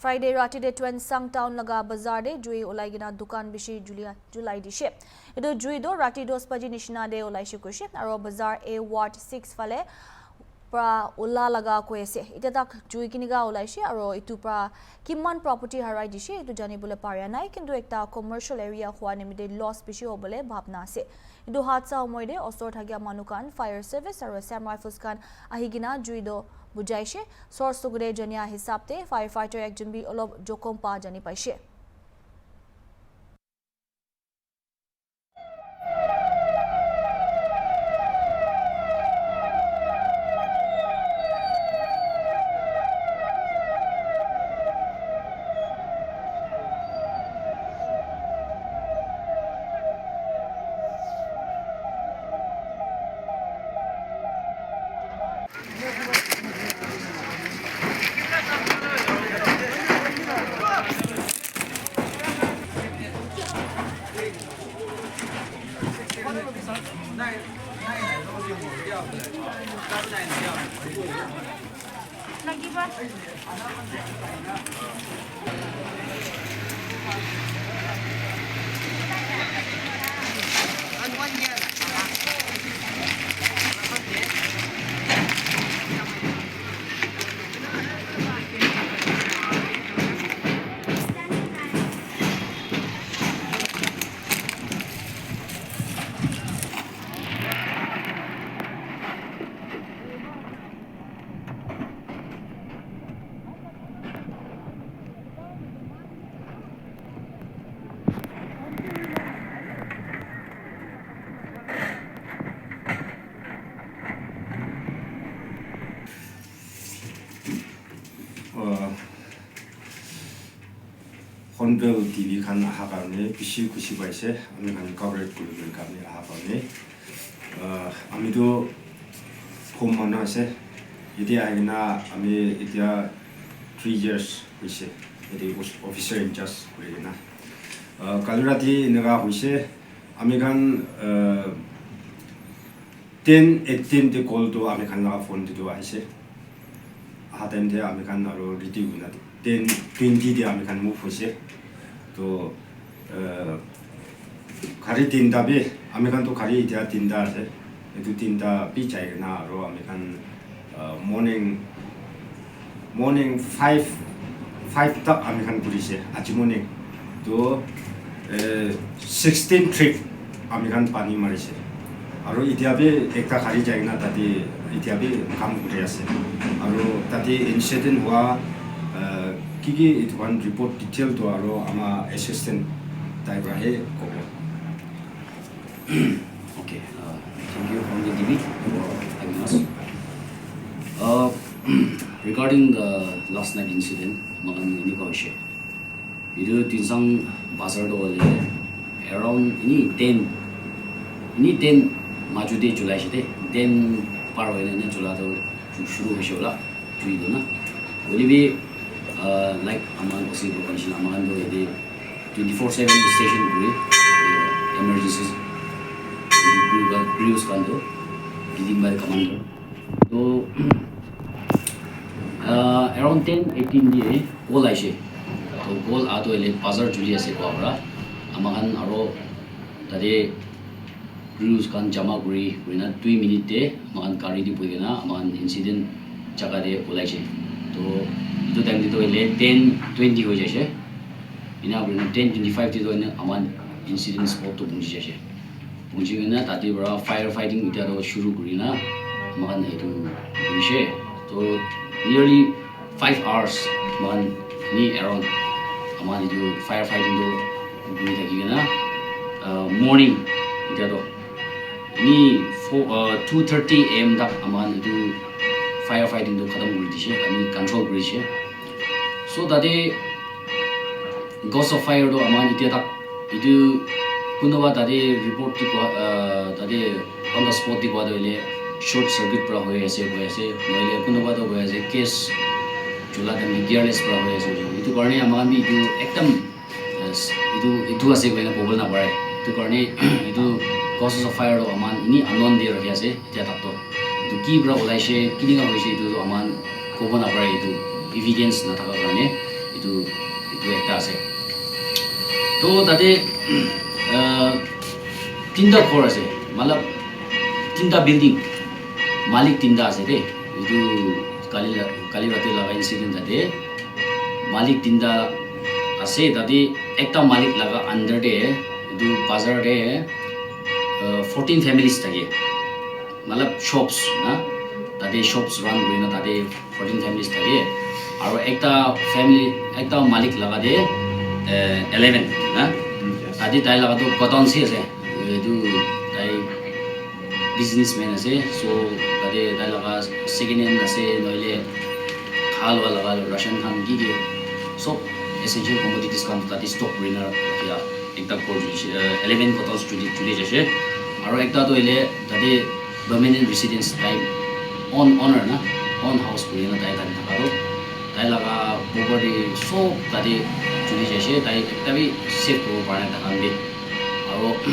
Friday rati de Twen Sang Town laga bazar de jui olai gina dukan bishi July dishe. Edo jui do rati 2 baji nishina de olai shikushe aro bazar A Ward 6 fale pra ola laga koese. Ita tak jui kiniga olai she aro itu pra kiman property harai dishe itu jani bole paria nai kintu ekta commercial area hua nemide loss bishi obole bhabna ase. Idu hatsa homoide osor thagya manukan fire service aro Sam Rifles kan ahigina jui do bujaishe source tugure jania hisabte firefighter ekjon bi olob jokom pa jani paishe. Honbel TV kan hakarne bisi kusi baise ami kan coverage kulubel kami hakarne ami do homana se ide agina ami idia 3 years baise ide officer in charge kulena kalurati naga hoise ami kan 10 18 de call to ami kan naga phone to aise hatem de ami kan aro review na 10 20 de ami kan move hoise to 가리 딘다비 아메리칸도 가리 이디아 딘다세 에두 딘다 비자이나 로 아메리칸 morning 5 딱 아메리칸 부리세 아침 morning 또 16 trip 아메리칸 파니 마리세 아로 이디아비 액타 가리 자이나 다디 이디아비 감 부리야세 아로 다디 인시덴트와 기기 이두한 리포트 디테일도 하러 아마 assistant 타입라해 거고. Okay, thank you from the TV for having us. Regarding the last night incident, makan ini kau share. Itu tinsang pasar do le around ini 10 maju de July sih 10 par wala na July do shuru hoise hola jui do na. Boleh be like aman kosi profession aman do ide 24/7 station guri emergencies crews kan do leading by commander to around 10-18 day call aise to call ato ele bazar juli ase ko abra amakan aro tade crews kan jama guri rina 2 minute te amakan gari di puigena amakan incident jaga de call aise to itu time itu ele 10-20 ho jase ina brina 10-25 ti do ina aman incident spot to punji jase punji gena tati bra fire fighting ita do shuru kurina makan itu punji to nearly 5 hours makan ni around aman itu fire fighting do guri thaki gena morning ita do ni 2:30 am dak aman itu firefighting do khatam guri dise ami control guri dise so tade ghost of fire do aman itia tak itu kunoba tade report ti ko tade on the spot ti ko do ile short circuit pra hoye ase noile kunoba do hoye ase case chula tani gearless pra hoye ase itu karne aman bi itu ekdam itu ase ko na bobol na pare itu karne itu causes of fire do aman ini unknown de rakhi ase itia tak to itu ki bra olaise kininga hoise itu aman kobo na pare itu evidence na thaka karne itu তো তাতে তিনটা ঘৰ আছে মানে তিনটা building মালিক তিনটা আছে দেই এইটো কালি ৰাতি লগা ইনচিডেণ্ট তাতে মালিক তিনটা আছে তাতে একটা মালিক লগা আণ্ডাৰতে এইটো বাজাৰতে 14 ফেমিলিজ থাকে মানে শ্বপছ না তাতে শ্বপছ ৰান কৰি না তাতে 14 ফেমিলিজ থাকে আৰু একটা মালিক লগাতে 11 না তাতে তাই লগাটো কটনচি আছে এইটো তাই বিজনেছমেন আছে চ' তাতে তাই লগা ছেকেণ্ড হেণ্ড আছে নহ'লে ভাল হোৱা লগা ৰাছিয়ান খান কি চব এচেঞ্চিয়েল কমোডিটিজ খান তাতে ষ্টক কৰি না ৰাখিয়া একটা ঘৰ 11 কটনছ চুলি আছে আৰু একটাটো হ'লে তাতে পাৰ্মানেণ্ট ৰেচিডেঞ্চ তাই অনাৰ না অন হাউচ কৰি না তাই তাতে থকাটো তাই লগা প্ৰপাৰ্টি চব তাতে চুলি আছে তাই একটা বি ছেভ কৰিব পৰা নাই তাহান আৰু